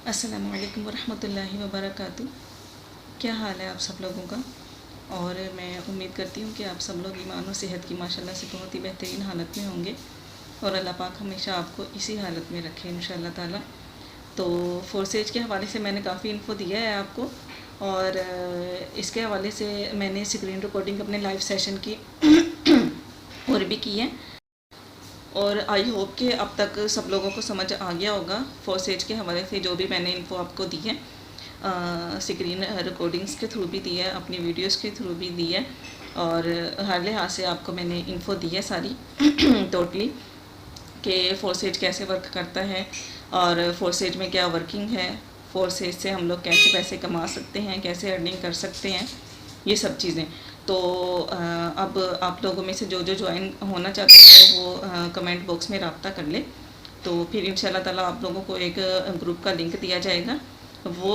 अस्सलामु अलैकुम वरहमतुल्लाहि वबरकातुह। क्या हाल है आप सब लोगों का। और मैं उम्मीद करती हूँ कि आप सब लोग ईमान और सेहत की माशाल्लाह से बहुत ही बेहतरीन हालत में होंगे और अल्लाह पाक हमेशा आपको इसी हालत में रखे इंशाअल्लाह ताला। तो फोर्सेज के हवाले से मैंने काफ़ी इन्फो दिया है आपको, और इसके हवाले से मैंने स्क्रीन रिकॉर्डिंग अपने लाइव सेशन की और भी की है, और आई होप कि अब तक सब लोगों को समझ आ गया होगा फोर्सेज के हवाले से जो भी मैंने इन्फो आपको दी है। स्क्रीन रिकॉर्डिंग्स के थ्रू भी दी है, अपनी वीडियोस के थ्रू भी दी है, और हर लिहाज से आपको मैंने इन्फो दी है सारी टोटली, कि फोर्सेज कैसे वर्क करता है और फोर्सेज में क्या वर्किंग है, फोर्सेज से हम लोग कैसे पैसे कमा सकते हैं, कैसे अर्निंग कर सकते हैं, ये सब चीज़ें। तो अब आप लोगों में से जो जो ज्वाइन होना चाहता है वो कमेंट बॉक्स में रब्ता कर ले, तो फिर इंशाल्लाह ताला आप लोगों को एक ग्रुप का लिंक दिया जाएगा। वो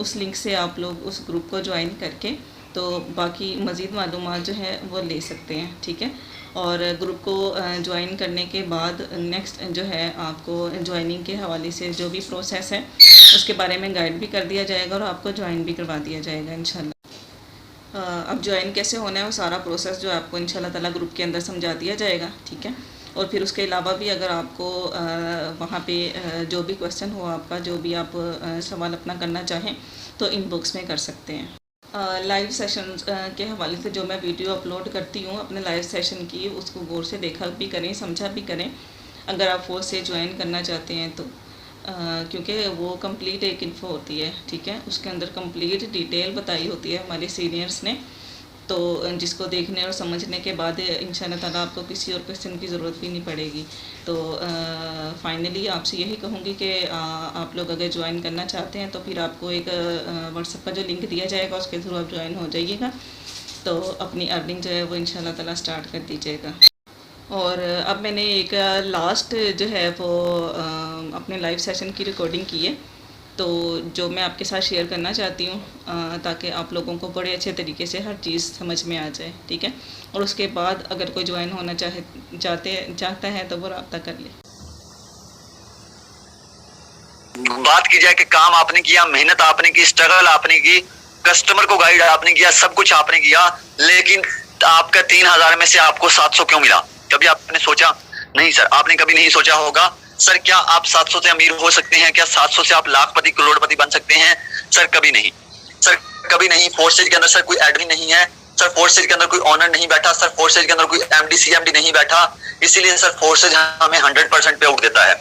उस लिंक से आप लोग उस ग्रुप को ज्वाइन करके तो बाकी मज़ीद मालूमात जो है वो ले सकते हैं, ठीक है। और ग्रुप को ज्वाइन करने के बाद नेक्स्ट जो है आपको ज्वाइनिंग के हवाले से जो भी प्रोसेस है उसके बारे में गाइड भी कर दिया जाएगा और आपको ज्वाइन भी करवा दिया जाएगा इंशाल्लाह। अब ज्वाइन कैसे होना है वो सारा प्रोसेस जो आपको इंशाल्लाह ताला ग्रुप के अंदर समझा दिया जाएगा, ठीक है। और फिर उसके अलावा भी अगर आपको वहाँ पे जो भी क्वेश्चन हो आपका, जो भी आप सवाल अपना करना चाहें तो इनबॉक्स में कर सकते हैं। लाइव सेशन के हवाले से जो मैं वीडियो अपलोड करती हूँ अपने लाइव सेशन की, उसको गौर से देखा भी करें, समझा भी करें अगर आप फोर्स से ज्वाइन करना चाहते हैं तो। क्योंकि वो कंप्लीट एक इन्फो होती है, ठीक है, उसके अंदर कंप्लीट डिटेल बताई होती है हमारे सीनियर्स ने, तो जिसको देखने और समझने के बाद इंशाल्लाह ताला आपको किसी और क्वेश्चन की ज़रूरत भी नहीं पड़ेगी। तो फाइनली आपसे यही कहूँगी कि आप लोग अगर ज्वाइन करना चाहते हैं तो फिर आपको एक व्हाट्सएप का जो लिंक दिया जाएगा उसके थ्रू आप ज्वाइन हो जाइएगा, तो अपनी अर्निंग जो है वो इंशाल्लाह ताला स्टार्ट कर दीजिएगा। और अब मैंने एक लास्ट जो है वो अपने लाइव सेशन की रिकॉर्डिंग की है, तो जो मैं आपके साथ शेयर करना चाहती हूँ ताकि आप लोगों को बड़े अच्छे तरीके से हर चीज़ समझ में आ जाए, ठीक है। और उसके बाद अगर कोई ज्वाइन होना चाहता है तो वो रब्ता कर ले। बात की जाए कि काम आपने किया, मेहनत आपने की, स्ट्रगल आपने की, कस्टमर को गाइड आपने किया, सब कुछ आपने किया, लेकिन आपका 3,000 में से आपको 700 क्यों मिला? कभी आपने सोचा? नहीं सर, आपने कभी नहीं सोचा होगा सर क्या आप 700 से अमीर हो सकते हैं? क्या 700 से आप लाखपति करोड़पति बन सकते हैं? सर कभी नहीं, सर कभी नहीं। फोर्सेज के अंदर सर कोई एडमिन नहीं है, सर फोर्सेज के अंदर कोई ऑनर नहीं बैठा, सर फोर्सेज के अंदर कोई एमडी सीएमडी नहीं बैठा, इसीलिए सर फोर्सेज हमें 100% पे आउट देता है।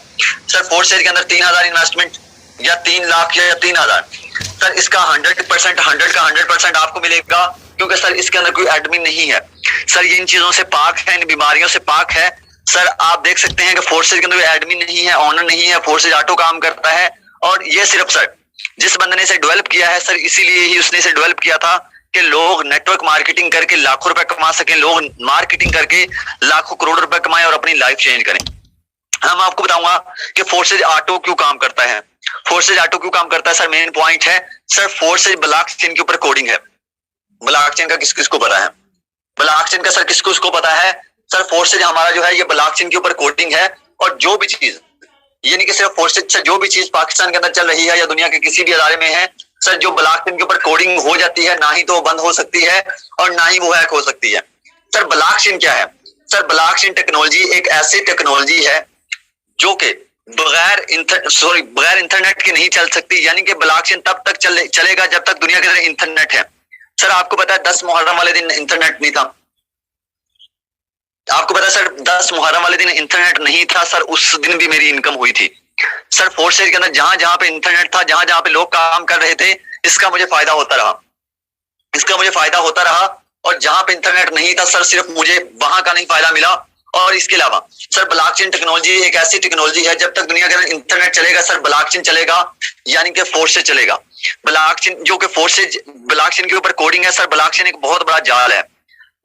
सर फोर्सेज के अंदर 3,000 इन्वेस्टमेंट या 3 लाख या 3,000, सर इसका 100% 100 का 100% आपको मिलेगा, क्योंकि सर इसके अंदर कोई एडमिन नहीं है। सर ये इन चीजों से पाक है, इन बीमारियों से पाक है। सर आप देख सकते हैं कि फोर्सेज के अंदर कोई एडमिन नहीं है, ऑनर नहीं है, फोर्सेज ऑटो काम करता है। और ये सिर्फ सर जिस बंदे ने इसे डेवलप किया है सर, इसीलिए ही उसने इसे डेवलप किया था कि लोग नेटवर्क मार्केटिंग करके लाखों रुपए कमा सकें, लोग मार्केटिंग करके लाखों करोड़ रुपए कमाएं और अपनी लाइफ चेंज करें। हम आपको बताऊंगा कि फोर्सेज ऑटो क्यों काम करता है। फोर्सेज ऑटो क्यों काम करता है सर, मेन पॉइंट है सर, फोर्सेज ब्लॉकचेन के ऊपर कोडिंग है। ब्लॉकचेन का किस किस को पता है? ब्लॉकचेन का सर किस किसको पता है? सर फोर्सेज हमारा जो है ये ब्लॉकचेन के ऊपर कोडिंग है, और जो भी चीज, ये नहीं कि सिर्फ फोर्सेज से, जो भी चीज पाकिस्तान के अंदर चल रही है या दुनिया के किसी भी अदारे में है सर, जो ब्लॉकचेन के ऊपर कोडिंग हो जाती है, ना ही तो बंद हो सकती है और ना ही वो हैक हो सकती है। सर ब्लॉकचेन क्या है? सर ब्लॉकचेन टेक्नोलॉजी एक ऐसी टेक्नोलॉजी है जो कि बगैर इंटरनेट के नहीं चल सकती। यानी कि ब्लॉकचेन तब तक चलेगा जब तक दुनिया के अंदर इंटरनेट है। सर आपको पता है 10 मुहर्रम वाले दिन इंटरनेट नहीं था। आपको पता है सर 10 मुहर्रम वाले दिन इंटरनेट नहीं था सर, उस दिन भी मेरी इनकम हुई थी। सर फोर्सेज के अंदर जहां जहां पे इंटरनेट था, जहां जहां पे लोग काम कर रहे थे, इसका मुझे फायदा होता रहा, इसका मुझे फायदा होता रहा। और जहां पे इंटरनेट नहीं था सर, सिर्फ मुझे वहां का नहीं फायदा मिला। और इसके अलावा सर ब्लॉकचेन टेक्नोलॉजी एक ऐसी टेक्नोलॉजी है, जब तक दुनिया के अंदर इंटरनेट चलेगा सर ब्लॉकचेन चलेगा, यानी कि फोर्सेज चलेगा। ब्लॉकचेन जो कि फोर्सेज ब्लॉकचेन के ऊपर कोडिंग है सर, ब्लॉकचेन एक बहुत बड़ा जाल है,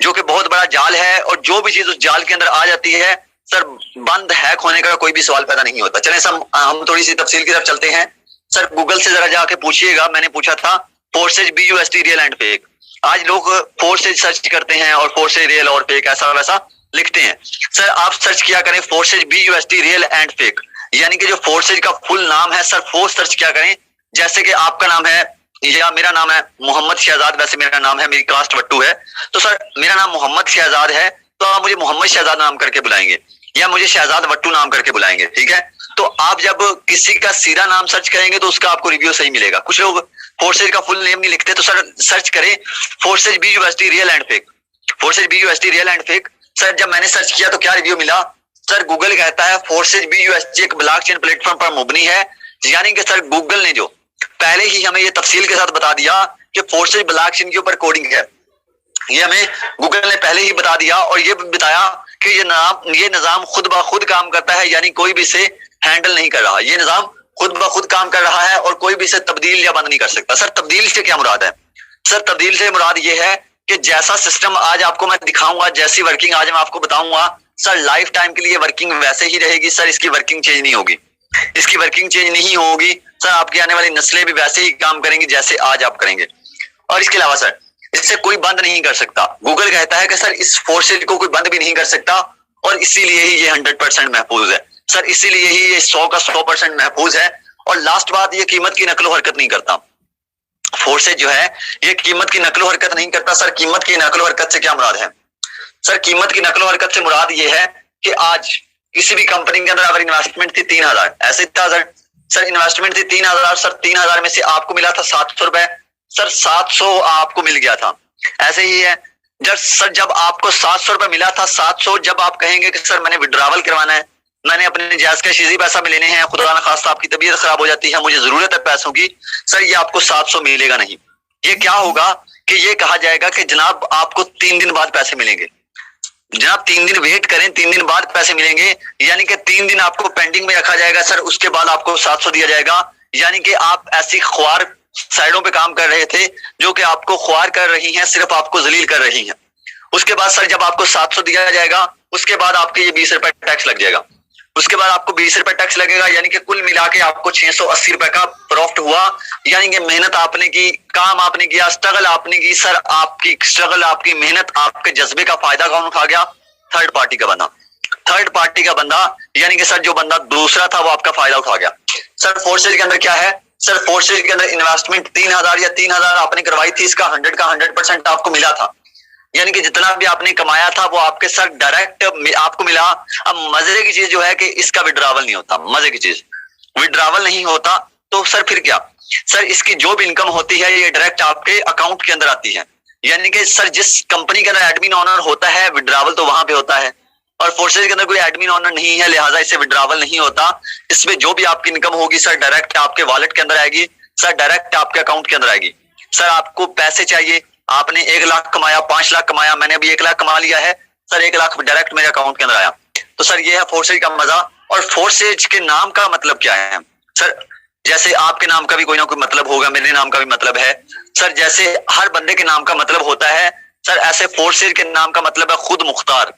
जो कि बहुत बड़ा जाल है, और जो भी चीज उस जाल के अंदर आ जाती है सर, बंद हैक होने का कोई भी सवाल पैदा नहीं होता। चलें सर हम थोड़ी सी तफसील की तरफ चलते हैं। सर गूगल से जरा जाके पूछिएगा, मैंने पूछा था forces BUSD real and fake. आज लोग फोर्सेज सर्च करते हैं और फोर्सेज रियल और फेक ऐसा वैसा लिखते हैं। सर आप सर्च किया करें forces BUSD real and fake, यानी कि जो फोर्सेज का फुल नाम है सर, वो सर्च क्या करें। जैसे कि आपका नाम है या मेरा नाम है मोहम्मद शहजाद, वैसे मेरा नाम है, मेरी कास्ट वट्टू है, तो सर मेरा नाम मोहम्मद शहजाद है, तो आप मुझे मोहम्मद शहजाद नाम करके बुलाएंगे या मुझे शहजाद वट्टू नाम करके बुलाएंगे, ठीक है। तो आप जब किसी का सीधा नाम सर्च करेंगे तो उसका आपको रिव्यू सही मिलेगा। कुछ लोग फोर्सेज का फुल नेम नहीं लिखते, तो सर सर्च करें forces BUSD real and fake, forces BUSD real and fake. Sir जब मैंने सर्च किया तो क्या रिव्यू मिला, सर गूगल कहता है फोर्सेज BUSD एक ब्लॉकचेन प्लेटफॉर्म पर मुबनी है, यानी कि सर गूगल ने जो पहले ही हमें ये तफसील के साथ बता दिया कि फोर्सेज ब्लॉकचेन के ऊपर कोडिंग है, ये हमें गूगल ने पहले ही बता दिया और ये बताया कि ये निजाम खुद ब खुद काम करता है, यानी कोई भी इसे हैंडल नहीं कर रहा, ये निजाम खुद ब खुद काम कर रहा है और कोई भी इसे तब्दील या बंद नहीं कर सकता। सर तब्दील से क्या मुराद है, सर तब्दील से मुराद ये है कि जैसा सिस्टम आज आपको मैं दिखाऊंगा, जैसी वर्किंग आज मैं आपको बताऊंगा, सर लाइफ टाइम के लिए वर्किंग वैसे ही रहेगी सर, इसकी वर्किंग चेंज नहीं होगी, इसकी वर्किंग चेंज नहीं होगी सर। आपकी आने वाली नस्लें भी वैसे ही काम करेंगी जैसे आज आप करेंगे। और इसके अलावा सर इससे कोई बंद नहीं कर सकता। गूगल कहता है कि सर इस फोर्सेज को कोई बंद भी नहीं कर सकता और इसीलिए ही ये 100% महफूज है सर, इसीलिए ही ये 100 का 100% महफूज है। और लास्ट बात, ये कीमत की नकलो हरकत नहीं करता। फोर्सेज जो है ये कीमत की नकलो हरकत नहीं करता। सर कीमत की नकलो हरकत से क्या मुराद है, सर कीमत की नकलो हरकत से मुराद ये है कि आज किसी भी कंपनी के अंदर अगर इन्वेस्टमेंट थी 3000, ऐसे था सर इन्वेस्टमेंट थी 3000, सर 3000 में से आपको मिला था 700 रुपए, सर 700 आपको मिल गया था। ऐसे ही है जब आपको 700 रुपए मिला था, 700 जब आप कहेंगे कि सर मैंने विड्रॉवल करवाना है, मैंने अपने जायज के शीजी पैसा में लेने हैं, खुदा न खास्ता आपकी तबीयत खराब हो जाती है, मुझे जरूरत है पैसों की, सर ये आपको 700 मिलेगा नहीं। ये क्या होगा कि ये कहा जाएगा कि जनाब आपको 3 दिन बाद पैसे मिलेंगे, जनाब 3 दिन वेट करें, 3 दिन बाद पैसे मिलेंगे, यानी कि 3 दिन आपको पेंडिंग में रखा जाएगा सर, उसके बाद आपको 700 दिया जाएगा। यानी कि आप ऐसी ख्वार साइडों पे काम कर रहे थे जो कि आपको ख्वार कर रही हैं, सिर्फ आपको जलील कर रही हैं। उसके बाद सर जब आपको 700 दिया जाएगा, उसके बाद आपके ये 20 रुपए टैक्स लग जाएगा, उसके बाद आपको 20 रुपए टैक्स लगेगा, यानी कि कुल मिला के आपको 680 रुपए का प्रॉफिट हुआ। यानी कि मेहनत आपने की, काम आपने किया, स्ट्रगल आपने की, सर आपकी स्ट्रगल, आपकी मेहनत, आपके जज्बे का फायदा कौन उठा गया, थर्ड पार्टी का बंदा, थर्ड पार्टी का बंदा, यानी कि सर जो बंदा दूसरा था वो आपका फायदा उठा गया। सर फोर्सेज के अंदर क्या है, सर फोर्सेज के अंदर इन्वेस्टमेंट 3000 या 3000 आपने करवाई थी, इसका 100 का 100% आपको मिला था, यानी कि जितना भी आपने कमाया था वो आपके सर डायरेक्ट आपको मिला। अब मजे की चीज जो है कि इसका विड्रॉवल नहीं होता, मजे की चीज विड्रॉवल नहीं होता, तो सर फिर क्या, सर इसकी जो भी इनकम होती है ये डायरेक्ट आपके अकाउंट के अंदर आती है। यानी कि सर जिस कंपनी के अंदर एडमिन ऑनर होता है विड्रॉवल तो वहां पे होता है, और फोर्सेज के अंदर कोई एडमिन ऑनर नहीं है, लिहाजा इससे विड्रॉवल नहीं होता। इसमें जो भी आपकी इनकम होगी सर डायरेक्ट आपके वॉलेट के अंदर आएगी, सर डायरेक्ट आपके अकाउंट के अंदर आएगी। सर आपको पैसे चाहिए, आपने 1 लाख कमाया, 5 लाख कमाया, मैंने अभी 1 लाख कमा लिया है, सर 1 लाख डायरेक्ट मेरे अकाउंट के अंदर आया। तो सर ये है फोर्सेज का मजा। और फोर्सेज के नाम का मतलब क्या है सर, जैसे आपके नाम का भी कोई ना कोई मतलब होगा, मेरे नाम का भी मतलब है सर, जैसे हर बंदे के नाम का मतलब होता है सर, ऐसे फोर्सेज के नाम का मतलब है खुद मुख्तार।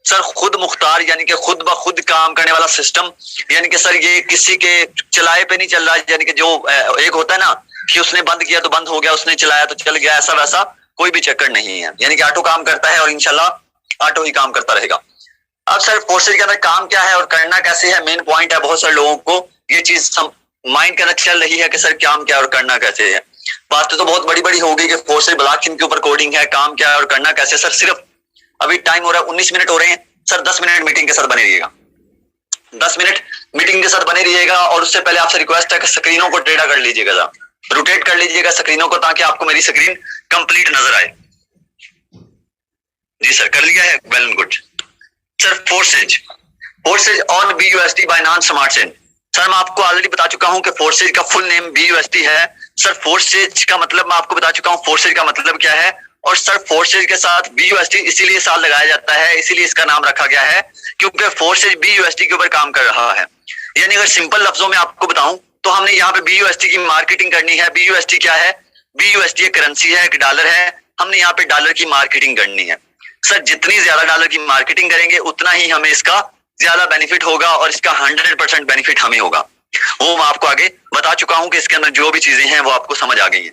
सर खुद मुख्तार यानी कि खुद ब खुद काम करने वाला सिस्टम, यानी कि सर ये किसी के चलाए पे नहीं चल रहा, यानी कि जो एक होता है ना कि उसने बंद किया तो बंद हो गया, उसने चलाया तो चल गया, ऐसा वैसा कोई भी चक्कर नहीं है। यानी कि ऑटो काम करता है और इंशाल्लाह ऑटो ही काम करता रहेगा। अब सर फोर्सेज के अंदर काम क्या है और करना कैसे है, मेन पॉइंट है। बहुत सारे लोगों को ये चीज माइंड के अंदर चल रही है कि सर काम क्या है और करना कैसे है। बात तो बहुत बड़ी बड़ी होगी कि फोर्सेज ब्लॉकचेन के ऊपर कोडिंग है, काम क्या है और करना कैसे। सर सिर्फ अभी टाइम हो रहा है 19 मिनट हो रहे हैं सर, 10 मिनट मीटिंग के साथ बने रहिएगा, 10 मिनट मीटिंग के साथ बने रहिएगा। और उससे पहले आपसे रिक्वेस्ट है कि स्क्रीनों को टेढ़ा कर लीजिएगा, रोटेट कर लीजिएगा स्क्रीनों को, ताकि आपको मेरी स्क्रीन कंप्लीट नजर आए। जी सर कर लिया है, well and good. Sir forces on BUSD Binance smart chain. Sir मैं आपको ऑलरेडी बता चुका हूं कि फोर्सेज का फुल नेम BUSD है। सर फोर्सेज का मतलब मैं आपको बता चुका हूं, फोर्सेज का मतलब क्या है। और सर फोर्सेज के साथ BUSD इसीलिए साथ लगाया जाता है, इसीलिए इसका नाम रखा गया है, क्योंकि फोर्सेज BUSD के ऊपर काम कर रहा है। यानी अगर सिंपल लफ्जों में आपको बताऊं तो हमने यहाँ पे BUSD की मार्केटिंग करनी है। BUSD क्या है, BUSD एक करेंसी है, एक डॉलर है, हमने यहाँ पे डॉलर की मार्केटिंग करनी है। सर जितनी ज्यादा डॉलर की मार्केटिंग करेंगे उतना ही हमें इसका ज्यादा बेनिफिट होगा और इसका 100% बेनिफिट हमें होगा। वो मैं आपको आगे बता चुका हूं कि इसके अंदर जो भी चीजें हैं वो आपको समझ आ गई हैं।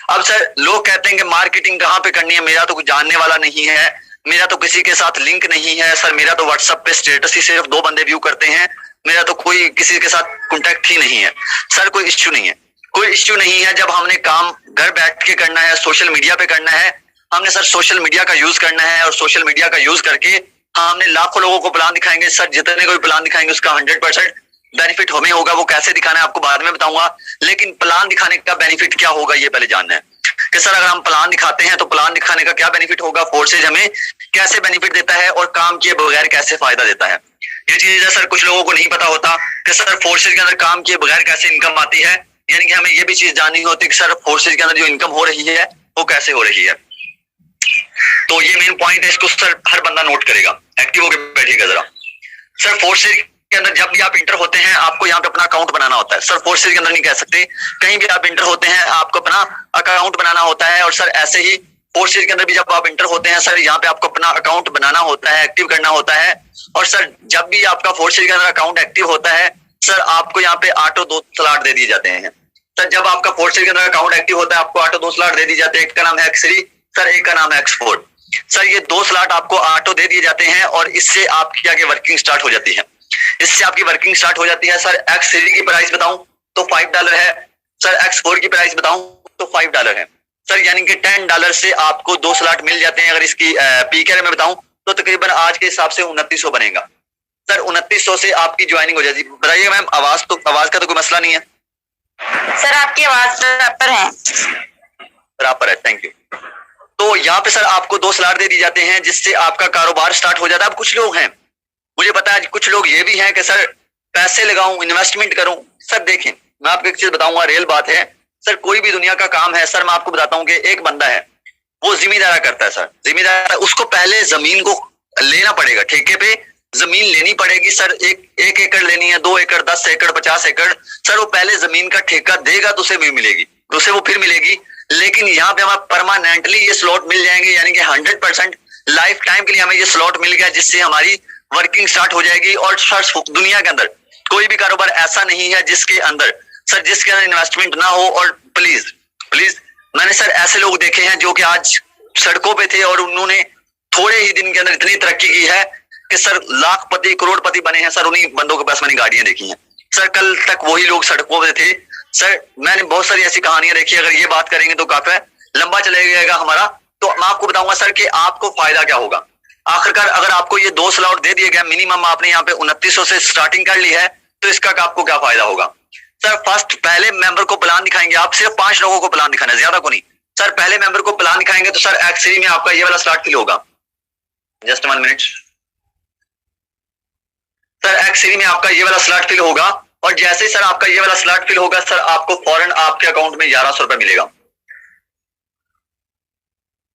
अब सर लोग कहते हैं कि मार्केटिंग कहाँ पे करनी है, मेरा तो कुछ जानने वाला नहीं है, मेरा तो किसी के साथ लिंक नहीं है, सर मेरा तो व्हाट्सएप पे स्टेटस ही सिर्फ 2 बंदे व्यू करते हैं, मेरा तो कोई किसी के साथ कॉन्टेक्ट ही नहीं है। सर कोई इश्यू नहीं है, कोई इश्यू नहीं है। जब हमने काम घर बैठ के करना है, सोशल मीडिया पे करना है, हमने सर सोशल मीडिया का यूज करना है और सोशल मीडिया का यूज करके हमने लाखों लोगों को प्लान दिखाएंगे। सर जितने को भी प्लान दिखाएंगे उसका 100% बेनिफिट हमें होगा। वो कैसे दिखाना है आपको बाद में बताऊंगा, लेकिन प्लान दिखाने का बेनिफिट क्या होगा ये पहले जानना है कि सर अगर हम प्लान दिखाते हैं तो प्लान दिखाने का क्या बेनिफिट होगा, फोर्सेज हमें कैसे बेनिफिट देता है और काम किए बगैर कैसे फायदा देता है। ये चीज है सर कुछ लोगों को नहीं पता होता कि सर फोर्सेज के अंदर काम किए बगैर कैसे इनकम आती है। यानी कि हमें ये भी चीज जाननी होती है कि सर फोर्सेज के अंदर जो इनकम हो रही है वो कैसे हो रही है। तो ये मेन पॉइंट है, इसको सर हर बंदा नोट करेगा, एक्टिव होकर बैठिएगा जरा। सर फोर्सेज के अंदर जब भी आप इंटर होते हैं आपको यहाँ पे अपना अकाउंट बनाना होता है। सर फोर्सेज के अंदर नहीं कह सकते, कहीं भी आप इंटर होते हैं आपको अपना अकाउंट बनाना होता है। और सर ऐसे ही फोर्सेज के अंदर भी जब आप इंटर होते हैं सर यहाँ पे आपको अपना अकाउंट बनाना होता है, एक्टिव करना होता है। और सर जब भी आपका फोर्सेज के अंदर अकाउंट एक्टिव होता है सर आपको यहाँ पे ऑटो 2 स्लॉट दे दिए जाते हैं। सर जब आपका फोर्सेज के अंदर अकाउंट एक्टिव होता है आपको ऑटो 2 स्लॉट दे दिए जाते हैं। एक का नाम है X3 सर, एक का नाम है X4। सर ये 2 स्लॉट आपको ऑटो दे दिए जाते हैं और इससे आपकी आगे वर्किंग स्टार्ट हो जाती है। इससे आपकी वर्किंग स्टार्ट हो जाती है। सर X3 की प्राइस बताऊं तो $5 है। सर X4 की प्राइस बताऊं तो $5 है। सर यानी कि $10 से आपको 2 स्लॉट मिल जाते हैं। अगर इसकी पी के में बताऊं तो तकरीबन आज के हिसाब से 2900 बनेगा। सर 2900 से आपकी ज्वाइनिंग हो जाती है। बताइए मैम, आवाज का तो कोई मसला नहीं है? सर आपकी आवाज बराबर है। बराबर है, थैंक यू। तो यहाँ पे सर आपको 2 स्लॉट दे दिए जाते हैं जिससे आपका कारोबार स्टार्ट हो जाता है। अब कुछ लोग हैं, मुझे पता है कुछ लोग ये भी हैं कि सर पैसे लगाऊं, इन्वेस्टमेंट करूं। सर देखें मैं आपको एक चीज बताऊंगा, रियल बात है। सर कोई भी दुनिया का काम है सर, मैं आपको बताता हूं कि एक बंदा है वो जिम्मेदारा करता है। सर जिम्मेदार उसको पहले जमीन को लेना पड़ेगा, ठेके पे जमीन लेनी पड़ेगी। सर एक एकड़ लेनी है, 2 एकड़, 10 एकड़, 50 एकड़। सर वो पहले जमीन का ठेका देगा तो उसे भी मिलेगी, तो उसे वो फिर मिलेगी। लेकिन यहाँ पे हमें परमानेंटली ये स्लॉट मिल जाएंगे, यानी कि 100% लाइफ टाइम के लिए हमें ये स्लॉट मिल गया जिससे हमारी वर्किंग स्टार्ट हो जाएगी। और सर दुनिया के अंदर कोई भी कारोबार ऐसा नहीं है जिसके अंदर इन्वेस्टमेंट ना हो। और प्लीज मैंने सर ऐसे लोग देखे हैं जो कि आज सड़कों पे थे और उन्होंने थोड़े ही दिन के अंदर इतनी तरक्की की है कि सर लाखपति करोड़पति बने हैं। सर उन्हीं बंदों के पास मैंने गाड़ियां देखी हैं। सर कल तक वही लोग सड़कों पे थे। सर मैंने बहुत सारी ऐसी कहानियां देखी, अगर ये बात करेंगे तो काफी लंबा चला जाएगा हमारा। तो मैं आपको बताऊंगा सर कि आपको फायदा क्या होगा। आखिरकार अगर आपको ये 2 स्लॉट दे दिए गए, मिनिमम आपने यहाँ पे 2900 से स्टार्टिंग कर ली है, तो इसका आपको क्या फायदा होगा। सर फर्स्ट पहले मेंबर को प्लान दिखाएंगे, आप सिर्फ 5 लोगों को प्लान दिखाना है, ज्यादा को नहीं। सर पहले मेंबर को प्लान दिखाएंगे तो सर X3 में आपका ये वाला स्लॉट फिल होगा। Just 1 minute. सर X3 में आपका ये वाला स्लॉट फिल होगा और जैसे ही सर आपका ये वाला स्लॉट फिल होगा सर आपको फौरन आपके अकाउंट में 1100 रुपए मिलेगा।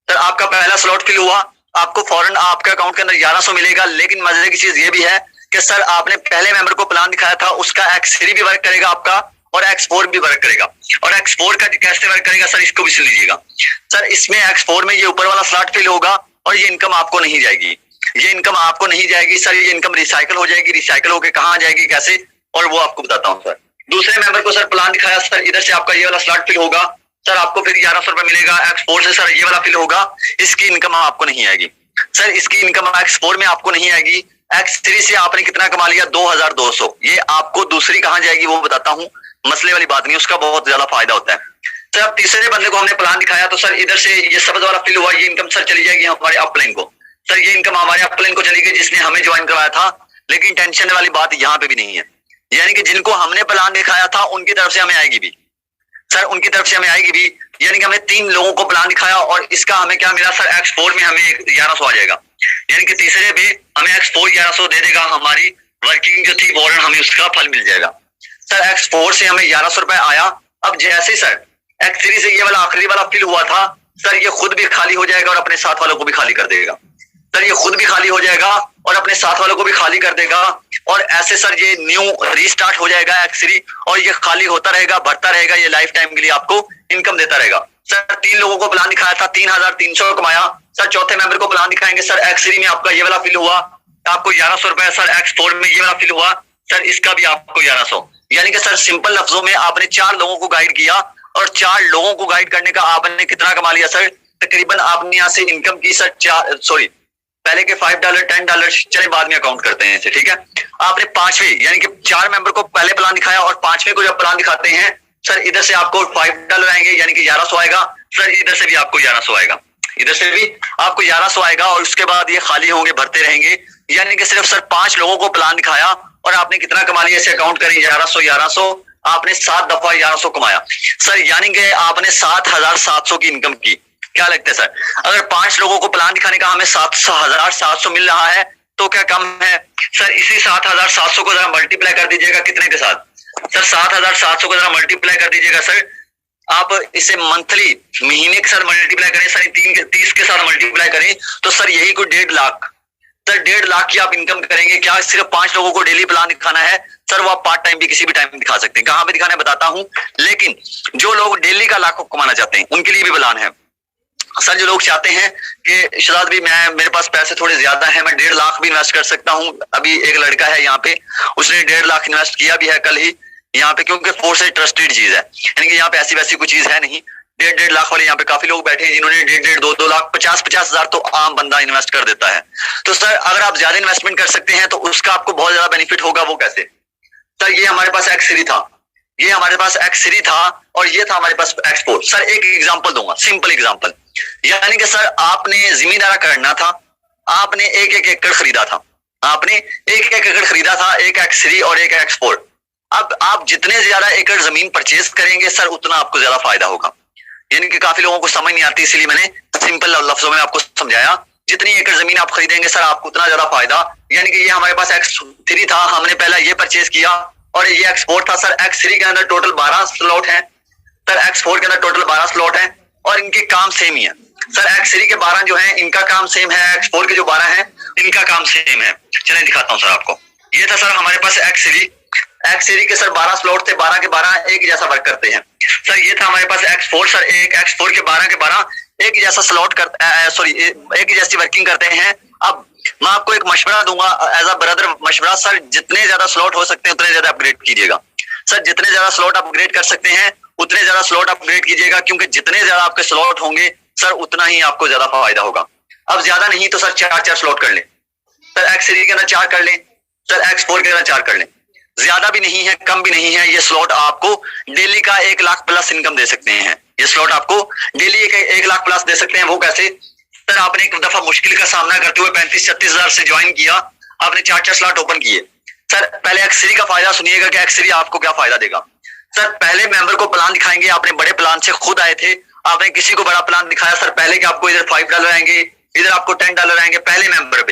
सर आपका पहला स्लॉट फिल हुआ, आपको फौरन आपके अकाउंट के अंदर 1100 मिलेगा। लेकिन मजे की चीज ये भी है कि सर आपने पहले मेंबर को प्लान दिखाया था, उसका X3 भी वर्क करेगा आपका और X4 भी वर्क करेगा। और X4 का कैसे वर्क करेगा सर, इसको भी सुन लीजिएगा। सर इसमें X4 में ये ऊपर वाला स्लॉट फिल होगा और ये इनकम आपको नहीं जाएगी, ये इनकम आपको नहीं जाएगी। सर ये इनकम रिसाइकल हो जाएगी, रिसाइकल होकर कहाँ जाएगी, कैसे, और वो आपको बताता हूँ। सर दूसरे मेंबर को सर प्लान दिखाया, सर इधर से आपका ये वाला स्लॉट फिल होगा, सर आपको फिर 1100 रुपए मिलेगा। X4 से सर ये वाला फिल होगा, इसकी इनकम आपको नहीं आएगी। सर इसकी इनकम X4 में आपको नहीं आएगी। X3 से आपने कितना कमा लिया, 2200। ये आपको दूसरी कहाँ जाएगी वो बताता हूँ, मसले वाली बात नहीं, उसका बहुत ज्यादा फायदा होता है। सर अब तीसरे बंदे को हमने प्लान दिखाया तो सर इधर से ये सबसे वाला फिल हुआ, ये इनकम सर चली जाएगी हमारे अपलाइन को। सर ये इनकम हमारे अपलाइन को चली गई जिसने हमें ज्वाइन करवाया था। लेकिन टेंशन वाली बात यहाँ पे भी नहीं है, यानी कि जिनको हमने प्लान दिखाया था उनकी तरफ से हमें आएगी भी। सर उनकी तरफ से हमें आएगी भी, यानी कि हमने 3 लोगों को प्लान दिखाया और इसका हमें क्या मिला सर, X4 में हमें 1100 आ जाएगा। यानी कि तीसरे भी हमें X4 1100 दे देगा, हमारी वर्किंग जो थी फौरन हमें उसका फल मिल जाएगा। सर X4 से हमें 1100 रुपए आया। अब जैसे सर X3 से ये वाला आखिरी वाला फिल हुआ था, सर ये खुद भी खाली हो जाएगा और अपने साथ वालों को भी खाली कर देगा। सर ये खुद भी खाली हो जाएगा और अपने साथ वालों को भी खाली कर देगा। और ऐसे सर ये न्यू रीस्टार्ट हो जाएगा X3 और ये खाली होता रहेगा, बढ़ता रहेगा, ये लाइफ टाइम के लिए आपको इनकम देता रहेगा। सर 3 लोगों को प्लान दिखाया था, 3300 कमाया। सर चौथे मेंबर को प्लान दिखाएंगे, सर X3 में आपका ये वाला फिल हुआ, आपको 1100 रुपए। सर X4 में ये वाला फिल हुआ, सर इसका भी आपको 1100। यानी कि सर सिंपल लफ्जों में आपने 4 लोगों को गाइड किया और 4 लोगों को गाइड करने का आपने कितना कमा लिया सर, तकरीबन आपने यहाँ से इनकम की सर पहले के $5 $10 चले बाद में अकाउंट करते हैं इसे, ठीक है। आपने पांचवें यानी कि 4 मेंबर को पहले प्लान दिखाया और पांचवें को जब प्लान दिखाते हैं सर इधर से आपको $5 आएंगे यानी कि 1100 आएगा। सर इधर से भी आपको 1100 आएगा, इधर से भी आपको 1100 आएगा और उसके बाद ये खाली होंगे, भरते रहेंगे। यानी कि सिर्फ सर 5 लोगों को प्लान दिखाया और आपने कितना कमा लिया, इसे अकाउंट करें 1100 आपने 7 दफा 1100 कमाया सर, यानी कि आपने 7700 की इनकम की। क्या लगता है सर, अगर 5 लोगों को प्लान दिखाने का हमें 7700 मिल रहा है तो क्या कम है सर? इसी 7700 को जरा मल्टीप्लाई कर दीजिएगा कितने के साथ सर, 7700 को जरा मल्टीप्लाई कर दीजिएगा सर। आप इसे मंथली महीने के साथ मल्टीप्लाई करें सर, 30 के साथ मल्टीप्लाई करें तो सर यही कोई 1.5 लाख सर 1.5 लाख की आप इनकम करेंगे। क्या सिर्फ 5 लोगों को डेली प्लान दिखाना है सर? वो आप पार्ट टाइम भी किसी भी टाइम दिखा सकते हैं, कहां पे दिखाना है बताता हूं। लेकिन जो लोग डेली का लाखों कमाना चाहते हैं उनके लिए भी प्लान है सर। जो लोग चाहते हैं कि शहजाद भी मेरे पास पैसे थोड़े ज्यादा हैं, मैं 1.5 लाख भी इन्वेस्ट कर सकता हूं। अभी एक लड़का है यहाँ पे, उसने 1.5 लाख इन्वेस्ट किया भी है कल ही यहाँ पे, क्योंकि फोर्स से ट्रस्टेड चीज है, यानी कि यहाँ पे ऐसी वैसी कोई चीज है नहीं। 1.5 लाख वाले यहाँ पे काफी लोग बैठे हैं जिन्होंने 1.5 2 लाख 50 हजार तो आम बंदा इन्वेस्ट कर देता है। तो सर अगर आप ज्यादा इन्वेस्टमेंट कर सकते हैं तो उसका आपको बहुत ज्यादा बेनिफिट होगा। वो कैसे सर? ये हमारे पास एक्स3 था, ये हमारे पास एक्स3 था और ये था हमारे पास एक्सपोर्ट। सर एक एग्जांपल दूंगा, सिंपल एग्जांपल, यानी कि सर आपने जिम्मेदारा करना था, आपने एक एकड़ खरीदा था, आपने एक एकड़ खरीदा था, एक एक्स3 और एक एक्सपोर्ट। अब आप जितने ज्यादा एकड़ जमीन परचेज करेंगे सर उतना आपको ज्यादा फायदा होगा। यानी कि काफी लोगों को समझ नहीं आती, इसलिए मैंने सिंपल लफ्जों में आपको समझाया। जितनी एकड़ जमीन आप खरीदेंगे सर आपको उतना ज्यादा फायदा। यानी कि ये हमारे पास एक्स3 था, हमने पहला ये परचेज किया और ये एक्सपोर्ट था सर। एक्स3 के अंदर टोटल 12 स्लॉट है सर, एक्सपोर्ट के अंदर टोटल 12 स्लॉट है और इनके काम सेम ही है सर। एक्स3 के 12 जो है इनका काम सेम है, एक्सपोर्ट के जो 12 है इनका काम सेम है। चलें दिखाता हूं सर आपको। ये था सर हमारे पास एक्स3 के सर 12 स्लॉट थे, 12 के 12 एक जैसा वर्क करते हैं सर। ये था हमारे पास एक्सपोर्ट सर, एक एक्सपोर्ट के 12 एक ही जैसा स्लॉट करते एक ही जैसी वर्किंग करते हैं। अब मैं आपको एक मशवरा दूंगा एज अ ब्रदर मशवरा सर, जितने ज्यादा स्लॉट हो सकते हैं उतने ज्यादा अपग्रेड कीजिएगा सर। जितने ज्यादा स्लॉट अपग्रेड कर सकते हैं उतने ज्यादा स्लॉट अपग्रेड कीजिएगा, क्योंकि जितने ज्यादा आपके स्लॉट होंगे सर उतना ही आपको ज्यादा फायदा होगा। अब ज्यादा नहीं तो सर 4 स्लॉट कर लें सर, एक्स3 के अंदर 4 कर लें सर, एक्स4 के अंदर 4 कर लें। ज्यादा भी नहीं है कम भी नहीं है, ये स्लॉट आपको डेली का 1 लाख प्लस इनकम दे सकते हैं। ये स्लॉट आपको डेली 1 लाख प्लस दे सकते हैं। वो कैसे सर? आपने एक दफा मुश्किल का सामना करते हुए 35-36 हजार से ज्वाइन किया, आपने 4 स्लॉट ओपन किए सर। पहले एक्स3 का फायदा सुनिएगा कि एक्स3 आपको क्या फायदा देगा सर। पहले मेंबर को प्लान दिखाएंगे, आपने बड़े प्लान से खुद आए थे, आपने किसी को बड़ा प्लान दिखाया सर। पहले कि आपको इधर $5 आएंगे, इधर आपको $10 आएंगे पहले मेंबर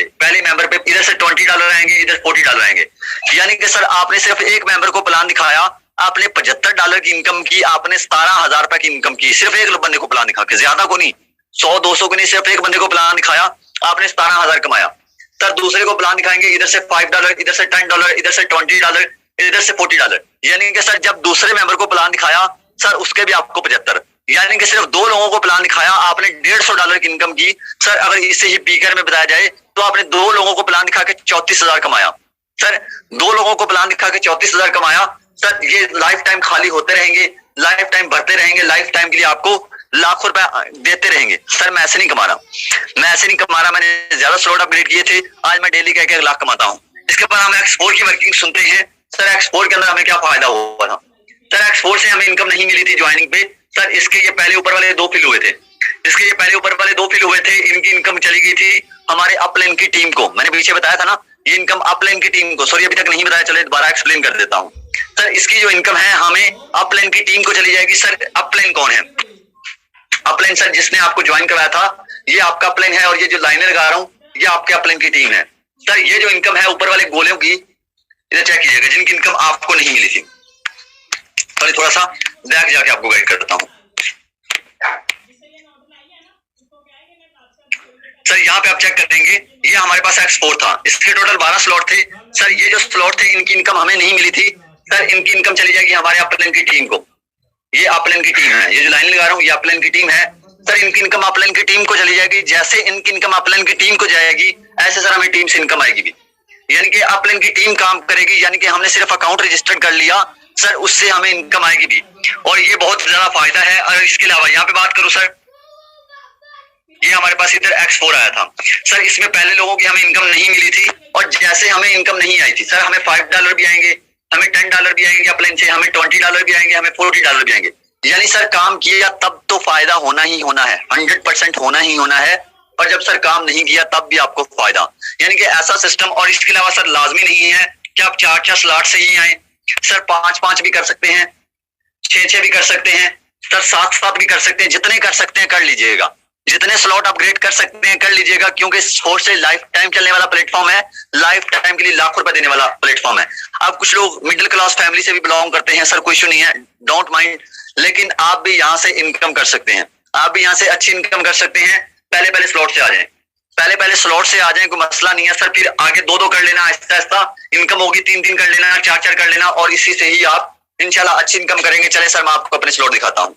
पे, इधर से $20 आएंगे, इधर $40 आएंगे। यानी कि सर आपने सिर्फ एक मेंबर को प्लान दिखाया, आपने $75 की इनकम की, आपने 17,000 रुपए की इनकम की सिर्फ एक बंदे को प्लान दिखा के। ज्यादा को नहीं, 100-200 को नहीं, सिर्फ एक बंदे को प्लान दिखाया, आपने 17,000 कमाया सर। दूसरे को प्लान दिखाएंगे, इधर से $5, इधर से $10, इधर से $20, इधर से $40। यानी कि सर जब दूसरे मेंबर को प्लान दिखाया सर उसके भी आपको 75, यानी कि सिर्फ 2 लोगों को प्लान दिखाया, आपने $150 की इनकम की सर। अगर इसे ही पीकर में बताया जाए तो आपने 2 लोगों को प्लान दिखा के 34,000 कमाया सर। 2 लोगों को प्लान दिखा के 34,000 कमाया सर। ये लाइफ टाइम खाली होते रहेंगे, लाइफ टाइम भरते रहेंगे, लाइफ टाइम के लिए आपको लाखों रुपए देते रहेंगे सर। मैं ऐसे नहीं कमा रहा, मैंने ज्यादा स्लॉट अपग्रेड किए थे, आज मैं डेली का 1 लाख कमाता हूँ। इसके बाद हम एक्सपोर्ट की वर्किंग सुनते हैं सर। एक्सपोर्ट के अंदर हमें क्या फायदा हुआ था सर? एक्सपोर्ट से हमें इनकम नहीं मिली थी ज्वाइनिंग पे सर। इसके ये पहले ऊपर वाले 2 फिल हुए थे, इनकी इनकम चली गई थी हमारे अपलाइन की टीम को। मैंने पीछे बताया था ना, ये इनकम अपलाइन की टीम को, सॉरी अभी तक नहीं बताया, चले दोबारा एक्सप्लेन कर देता हूँ सर। इसकी जो इनकम है हमें अपलाइन की टीम को चली जाएगी सर। अपलाइन कौन है? अपलाइन सर जिसने आपको ज्वाइन कराया था ये आपका अपलाइन है, और ये जो लाइनें लगा रहा हूँ ये आपके अपलाइन की टीम है सर। ये जो इनकम है ऊपर वाले गोलों की, इधर चेक कीजिएगा, जिनकी इनकम आपको नहीं मिली थी। थोड़ा सा बैक जाके आपको गाइड करता हूँ सर। यहाँ पे आप चेक करेंगे, ये हमारे पास एक्सपोर्ट था, इसके टोटल 12 स्लॉट थे सर। ये जो स्लॉट थे इनकी इनकम हमें नहीं मिली थी सर। इनकी इनकम चली जाएगी हमारे अपलाइन की टीम को। ये अपलाइन की टीम है, ये जो लाइन लगा रहा हूँ ये अपलाइन की टीम है सर। इनकी इनकम अपलाइन की टीम को चली जाएगी। जैसे इनकी इनकम अपलाइन की टीम को जाएगी ऐसे सर हमें टीम से इनकम आएगी भी, यानी कि अपलाइन की टीम काम करेगी। यानी कि हमने सिर्फ अकाउंट रजिस्टर्ड कर लिया सर, उससे हमें इनकम आएगी भी, और ये बहुत ज्यादा फायदा है। और इसके अलावा यहाँ पे बात करूं सर, ये हमारे पास इधर X4 आया था सर। इसमें पहले लोगों की हमें इनकम नहीं मिली थी और जैसे हमें इनकम नहीं आई थी सर, हमें $5 भी आएंगे, हमें $10 भी आएंगे अपलाइन से, हमें $20 भी आएंगे, हमें $40 भी आएंगे। यानी सर काम किया तब तो फायदा होना ही होना है, 100% होना ही होना है। और जब सर काम नहीं किया तब भी आपको फायदा, यानी कि ऐसा सिस्टम। और इसके अलावा सर लाजमी नहीं है कि आप 4-4 स्लॉट से ही आए सर, 5-5 भी कर सकते हैं, 6-6 भी कर सकते हैं सर, 7-7 भी कर सकते हैं, जितने कर सकते हैं कर लीजिएगा, जितने स्लॉट अपग्रेड कर सकते हैं कर लीजिएगा, क्योंकि फोर्स लाइफ टाइम चलने वाला प्लेटफॉर्म है, लाइफ टाइम के लिए लाखों रुपए देने वाला प्लेटफॉर्म है। अब कुछ लोग मिडिल क्लास फैमिली से भी बिलोंग करते हैं सर, कोई इशू नहीं है, डोंट माइंड, लेकिन आप भी यहाँ से इनकम कर सकते हैं, आप भी यहाँ से अच्छी इनकम कर सकते हैं। पहले पहले स्लॉट से आ जाएं, पहले पहले स्लॉट से आ जाएं, कोई मसला नहीं है सर। फिर आगे 2-2 कर लेना, आहिस्ता आहिस्ता इनकम होगी, 3-3 कर लेना, 4-4 कर लेना, और इसी से ही आप इंशाल्लाह अच्छी इनकम करेंगे। चले सर मैं आपको अपने स्लॉट दिखाता हूँ,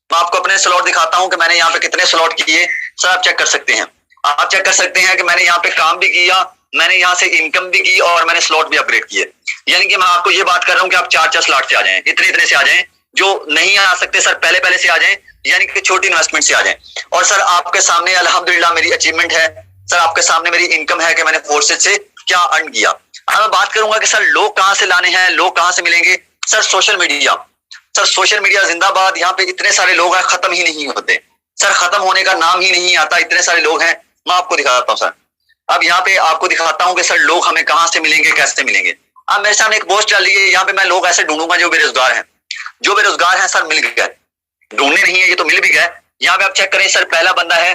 मैं आपको अपने स्लॉट दिखाता हूँ कि मैंने यहाँ पे कितने स्लॉट किए सर। आप चेक कर सकते हैं, आप चेक कर सकते हैं कि मैंने यहाँ पे काम भी किया, मैंने यहाँ से इनकम भी की और मैंने स्लॉट भी अपग्रेड किए। यानी कि मैं आपको ये बात कर रहा हूँ कि आप 4-4 स्लॉट से आ जाएं, इतने से आ जाएं, जो नहीं आ सकते सर पहले पहले से आ जाएं, यानी कि छोटी इन्वेस्टमेंट से आ जाएं। और सर आपके सामने अल्हम्दुलिल्लाह मेरी अचीवमेंट है सर, आपके सामने मेरी इनकम है कि मैंने फोर्सेज से क्या अर्न किया। अब मैं बात करूंगा कि सर लोग कहाँ से लाने हैं, लोग कहाँ से मिलेंगे। Sir social media, sir social media जिंदाबाद। यहाँ पे इतने सारे लोग हैं, खत्म ही नहीं होते सर, खत्म होने का नाम ही नहीं आता, इतने सारे लोग हैं। मैं आपको दिखाता हूँ सर, अब यहाँ पे आपको दिखाता हूँ कि सर लोग हमें कहाँ से मिलेंगे, कैसे मिलेंगे। अब मेरे सामने एक पोस्ट डाली है, यहाँ पे मैं लोग ऐसे ढूंढूंगा जो बेरोजगार हैं, जो बेरोजगार हैं सर मिल गए, ढूंढने नहीं है ये तो मिल भी गए। यहाँ पे आप चेक करें सर, पहला बंदा है,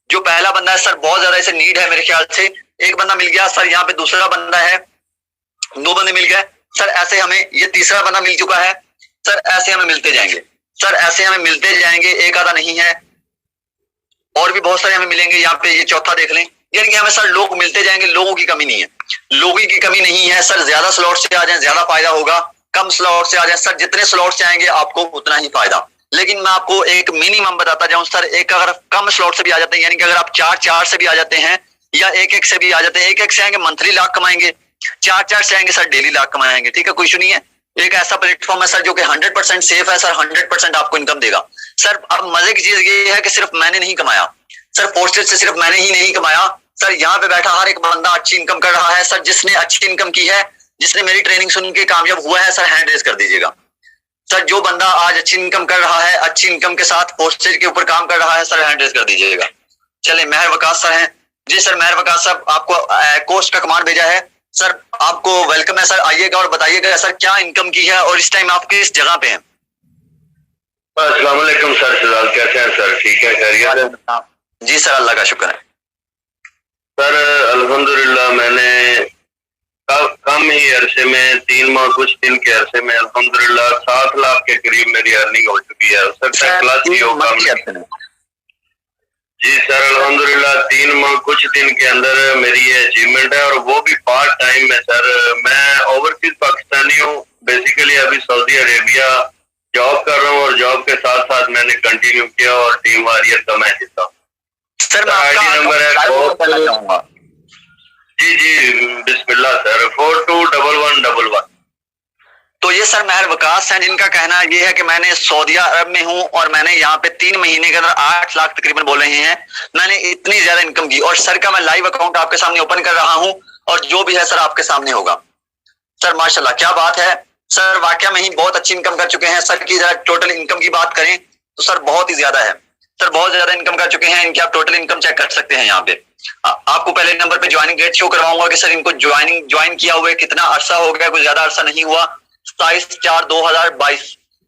जो पहला बंदा है सर बहुत ज्यादा इसे नीड है मेरे ख्याल से, एक बंदा मिल गया सर। यहाँ पे दूसरा बंदा है, 2 बंदे मिल गए सर, ऐसे हमें ये तीसरा बंदा मिल चुका है सर, ऐसे हमें मिलते जाएंगे सर, ऐसे हमें मिलते जाएंगे, एक आधा नहीं है, और भी बहुत सारे हमें मिलेंगे। यहाँ पे ये चौथा देख लें, यानी कि हमें सर लोग मिलते जाएंगे, लोगों की कमी नहीं है, लोगों की कमी नहीं है सर। ज्यादा स्लॉट से आ जाए ज्यादा फायदा होगा, कम स्लॉट से आ जाए सर, जितने स्लॉट से आएंगे आपको उतना ही फायदा। लेकिन मैं आपको एक मिनिमम बताता जाऊं सर, एक अगर कम स्लॉट से भी आ जाते हैं, यानी कि अगर आप 4-4 से भी आ जाते हैं या 1-1 से भी आ जाते हैं, 1-1 से आएंगे मंथली लाख कमाएंगे, 4-4 से आएंगे सर डेली लाख कमाएंगे, ठीक है, कोई इशू नहीं है। एक ऐसा प्लेटफॉर्म है सर जो कि 100% सेफ है सर, 100% आपको इनकम देगा सर। अब मजे की चीज ये है कि सिर्फ मैंने नहीं कमाया सर, फोर्सेज से सिर्फ मैंने ही नहीं कमाया सर, यहाँ पे बैठा हर एक बंदा अच्छी इनकम कर रहा है सर। जिसने अच्छी इनकम की है, जिसने मेरी ट्रेनिंग सुन के कामयाब हुआ है सर, हैंड रेज कर दीजिएगा सर। जो बंदा आज अच्छी इनकम कर रहा है, अच्छी इनकम के साथ फोर्सेज के ऊपर काम कर रहा है सर, हैंड रेज कर दीजिएगा। चले मेहर वकास सर हैं जी, सर मेहर वकास साहब आपको कोर्स का कमांड भेजा है सर, आपको वेलकम है सर। आइएगा और बताइएगा सर क्या इनकम की है और इस टाइम आप किस जगह पे हैं। अस्सलाम वालेकुम सर, फिलहाल कैसे हैं सर, ठीक है, खैरियत है? जी सर अल्लाह का शुक्र है सर। अल्हम्दुलिल्लाह मैंने कम ही अरसे में 3 माह कुछ दिन के अरसे में अल्हम्दुलिल्लाह 7 लाख के करीब मेरी अर्निंग हो चुकी है सर। क्लास ही होगा जी सर, अल्हम्दुलिल्लाह 3 माह कुछ दिन के अंदर मेरी ये अचीवमेंट है, और वो भी पार्ट टाइम में सर। मैं ओवरसीज पाकिस्तानी हूँ, बेसिकली अभी सऊदी अरेबिया जॉब कर रहा हूँ, और जॉब के साथ साथ मैंने कंटिन्यू किया और टीम वॉरियर का मैं हिस्सा। सर आईडी नंबर है जी बिस्मिल्लाह सर, 421111। तो ये सर मेहर वकास हैं, जिनका कहना ये है कि मैंने सऊदी अरब में हूं और मैंने यहाँ पे 3 महीने के अंदर 8 लाख तकरीबन बोल रहे हैं, मैंने इतनी ज्यादा इनकम की। और सर का मैं लाइव अकाउंट आपके सामने ओपन कर रहा हूं, और जो भी है सर आपके सामने होगा सर। माशाल्लाह क्या बात है सर, वाकया में ही बहुत अच्छी इनकम कर चुके हैं सर। की टोटल इनकम की बात करें तो सर बहुत ही ज्यादा है सर, बहुत ज्यादा इनकम कर चुके हैं। इनकी आप टोटल इनकम चेक कर सकते हैं यहाँ पे। आपको पहले नंबर पे ज्वाइनिंग डेट शो करवाऊंगा कि सर इनको ज्वाइन किया हुए कितना अरसा हो गया, कुछ ज्यादा अरसा नहीं हुआ, 27/4/2022,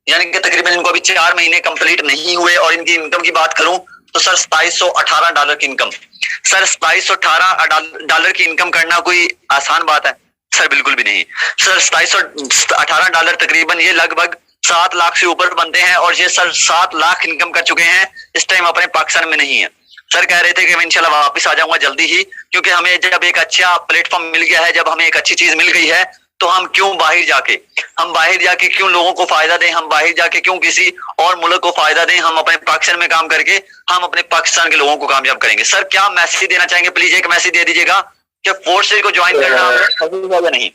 यानी कि तकरीबन इनको अभी 4 महीने कंप्लीट नहीं हुए। और इनकी इनकम की बात करूं तो सर $2718 की इनकम सर, $2718 की इनकम करना कोई आसान बात है सर, बिल्कुल भी नहीं सर। $2718 तकरीबन ये लगभग 7 लाख से ऊपर बनते हैं, और ये सर 7 लाख इनकम कर चुके हैं इस टाइम अपने पाकिस्तान में नहीं है सर। कह रहे थे कि मैं इंशाल्लाह वापस आ जाऊंगा जल्दी ही, क्योंकि हमें जब एक अच्छा प्लेटफॉर्म मिल गया है, जब हमें एक अच्छी चीज मिल गई है, तो हम क्यों बाहर जाके क्यों लोगों को फायदा दें, हम बाहर जाके क्यों किसी और मुल्क को फायदा दें। हम अपने पाकिस्तान में काम करके हम अपने पाकिस्तान के लोगों को कामयाब करेंगे सर। क्या मैसेज देना चाहेंगे, प्लीज एक मैसेज दे दीजिएगा कि फोर्सेज को ज्वाइन करना या नहीं।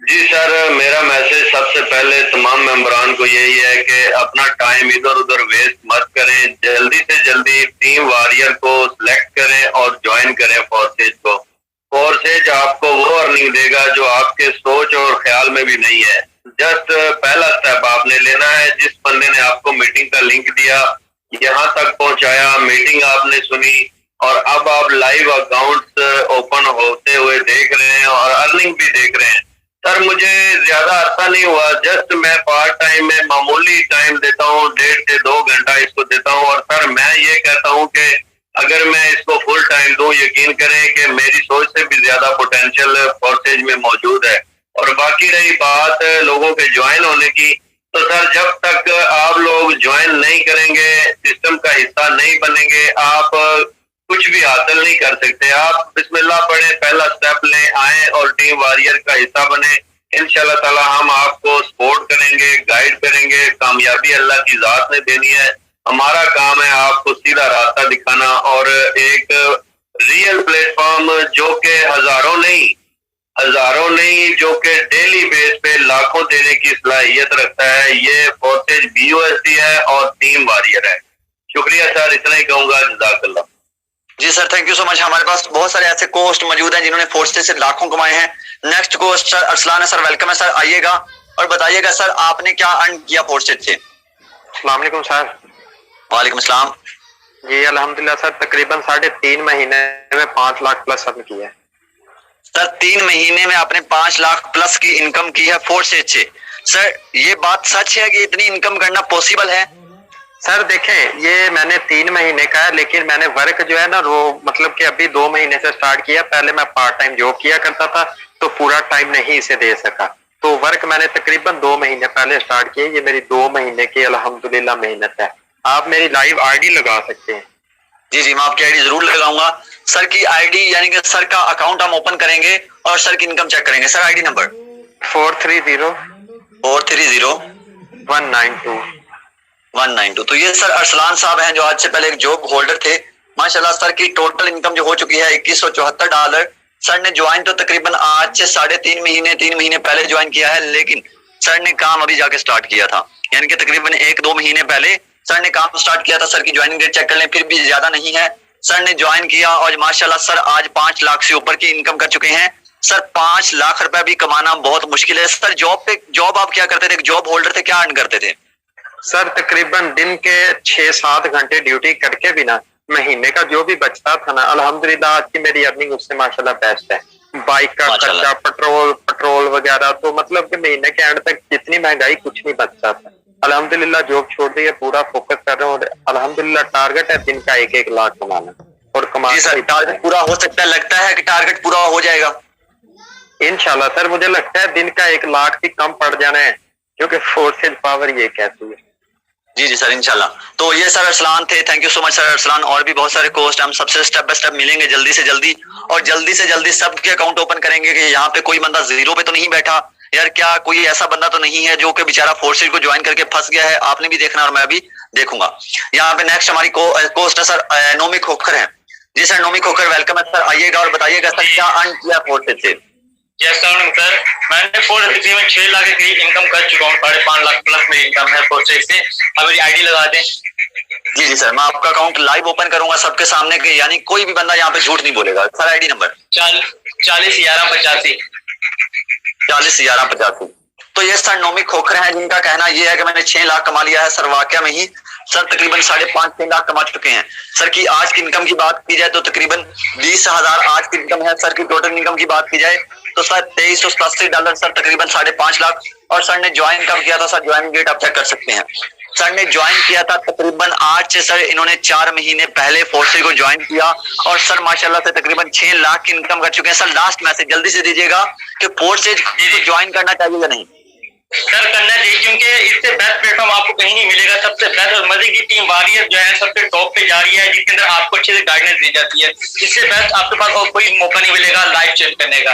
जी सर, मेरा मैसेज सबसे पहले तमाम मेंबरान को यही है कि अपना टाइम इधर उधर वेस्ट मत करें, जल्दी से जल्दी टीम वॉरियर को सिलेक्ट करें और ज्वाइन करें फोर्सेज को। फोर्सेज आपको वो अर्निंग देगा जो आपके सोच और ख्याल में भी नहीं है। जस्ट पहला स्टेप आपने लेना है। जिस बंदे ने आपको मीटिंग का लिंक दिया, यहाँ तक पहुंचाया, मीटिंग आपने सुनी और अब आप लाइव अकाउंट्स ओपन होते हुए देख रहे हैं और अर्निंग भी देख रहे हैं। सर मुझे ज्यादा अर्सा नहीं हुआ, जस्ट मैं पार्ट टाइम में मामूली टाइम देता हूँ, 1.5 से 2 घंटा इसको देता हूँ। और सर मैं ये कहता हूँ कि अगर मैं इसको फुल टाइम दूं, यकीन करें कि मेरी सोच से भी ज्यादा पोटेंशियल फोर्सेज में मौजूद है। और बाकी रही बात लोगों के ज्वाइन होने की, तो सर जब तक आप लोग ज्वाइन नहीं करेंगे, सिस्टम का हिस्सा नहीं बनेंगे, आप कुछ भी हासिल नहीं कर सकते। आप बिस्मिल्लाह पढ़े, पहला स्टेप लें, आए और टीम वॉरियर का हिस्सा बने। इंशाल्लाह ताला हम आपको सपोर्ट करेंगे, गाइड करेंगे। कामयाबी अल्लाह की जात ने देनी है। हमारा काम है आपको सीधा रास्ता दिखाना और एक रियल प्लेटफॉर्म जो कि हजारों नहीं जो कि डेली बेस पे लाखों देने की सलाहियत रखता है, ये फोर्सेज BUSD है और टीम वॉरियर है। शुक्रिया सर, इतना ही कहूंगा। जज़ाकल्लाह। जी sir, thank you so much. हमारे पास बहुत सारे ऐसे कोस्ट मौजूद हैं जिन्होंने फोर्सेज से लाखों कमाए हैं। नेक्स्ट कोस्ट सर अरसलान है। सर वेलकम है सर, आइएगा और बताइएगा सर आपने क्या अर्न किया फोर्सेज से। अस्सलाम वालेकुम सर। वालेकुम सलाम। जी अल्हम्दुलिल्लाह सर, तकरीबन 3.5 महीने में 5 लाख प्लस अर्न किया है। सर 3 महीने में आपने 5 लाख प्लस की इनकम की है फोर्सेज से। सर ये बात सच है कि इतनी इनकम करना पॉसिबल है? सर देखें, ये मैंने 3 महीने का है, लेकिन मैंने वर्क जो है ना वो मतलब कि अभी 2 महीने से स्टार्ट किया। पहले मैं पार्ट टाइम जॉब किया करता था तो पूरा टाइम नहीं इसे दे सका, तो वर्क मैंने तकरीबन 2 महीने पहले स्टार्ट किया। ये मेरी 2 महीने की अल्हम्दुलिल्लाह मेहनत है। आप मेरी लाइव आईडी लगा सकते हैं। जी जी, मैं आपकी आईडी जरूर लगाऊंगा। सर की आईडी यानी कि सर का अकाउंट हम ओपन करेंगे और सर की इनकम चेक करेंगे। Sir ID number 430 192। तो ये सर अरसलान साहब हैं जो आज से पहले एक जॉब होल्डर थे। माशाल्लाह सर की टोटल इनकम जो हो चुकी है $2174। सर ने ज्वाइन तो तकरीबन आज से 3.5 महीने 3 महीने पहले ज्वाइन किया है, लेकिन सर ने काम अभी जाके स्टार्ट किया था, यानी कि तकरीबन 1-2 महीने पहले सर ने काम स्टार्ट किया था। सर की ज्वाइनिंग डेट चेक कर लें, फिर भी ज्यादा नहीं है। सर ने ज्वाइन किया और माशाल्लाह सर आज 5 लाख से ऊपर की इनकम कर चुके हैं। सर 5 लाख रुपए भी कमाना बहुत मुश्किल है। सर जॉब आप क्या करते थे? जॉब होल्डर थे, क्या अर्न करते थे? सर तकरीबन दिन के 6-7 घंटे ड्यूटी करके भी ना महीने का जो भी बचता था ना, अल्हम्दुलिल्लाह आज की मेरी अर्निंग उससे माशाल्लाह बेस्ट है। बाइक का खर्चा, पेट्रोल वगैरह, तो मतलब कि महीने के एंड तक जितनी महंगाई कुछ नहीं बचता था। अल्हम्दुलिल्लाह जॉब छोड़ दी है, पूरा फोकस कर रहा हूँ और अल्हम्दुलिल्लाह टारगेट है दिन का 1-1 लाख कमाना और कमाना। सर टारगेट पूरा हो सकता है? लगता है कि टारगेट पूरा हो जाएगा इंशाल्लाह। सर मुझे लगता है दिन का 1 लाख भी कम पड़ जाना है, क्योंकि फोर्सेज पावर ये कहती है। जी जी सर, इंशाल्लाह। तो ये सर अरसलान थे। Thank you so much sir Arsalan. और भी बहुत सारे कोस्ट हम सबसे स्टेप बाय स्टेप मिलेंगे जल्दी से जल्दी, और जल्दी से जल्दी सबके अकाउंट ओपन करेंगे कि यहाँ पे कोई बंदा जीरो पे तो नहीं बैठा यार। क्या कोई ऐसा बंदा तो नहीं है जो कि बेचारा फोर्सेज को ज्वाइन करके फंस गया है? आपने भी देखना और मैं भी देखूंगा। यहाँ पे नेक्स्ट हमारी कोस्ट है सर नोमी खोखर है। जी सर नोमी खोखर वेलकम है सर, आइएगा और बताइएगा सर क्या अर्न किया फोर्सेज से। सर मैंने तकरीबन 6 लाख के करीब इनकम कर चुका हूँ। 5.5 लाख प्लस मेरी इनकम है फोर्सेज से। अब मेरी आईडी लगा दें। जी जी सर, मैं आपका अकाउंट लाइव ओपन करूंगा सबके सामने के, यानी कोई भी बंदा यहाँ पे झूठ नहीं बोलेगा। Sir ID number 401185। 401185। तो ये सर नोमी खोखर हैं जिनका कहना ये है कि मैंने 6 लाख कमा लिया है। सर वाकया में ही सर तकरीबन 5.5-6 लाख कमा चुके हैं। सर की आज की इनकम की बात की जाए तो तकरीबन 20,000 आज की इनकम है। सर की टोटल इनकम की बात की जाए तो सर $2387 सर तकरीबन 5.5 लाख। और सर ने ज्वाइन कब किया था? सर ज्वाइनिंग डेट आप चेक कर सकते हैं। सर ने ज्वाइन किया था तकरीबन आज से सर इन्होंने 4 महीने पहले फोर्सेज को ज्वाइन किया और सर माशाल्लाह से तकरीबन 6 लाख की इनकम कर चुके हैं। सर लास्ट मैसेज जल्दी से दीजिएगा कि फोर्सेज को ज्वाइन करना चाहिए या नहीं? सर करना चाहिए, क्योंकि इससे बेस्ट प्लेटफॉर्म आपको कहीं नहीं मिलेगा। सबसे बेस्ट और मजे की टीम वॉरियर जो है सबसे टॉप पे जा रही है, जिसके अंदर आपको अच्छे से गाइडेंस दी जाती है। इससे बेस्ट आपके पास और कोई मौका नहीं मिलेगा लाइफ चेंज करने का।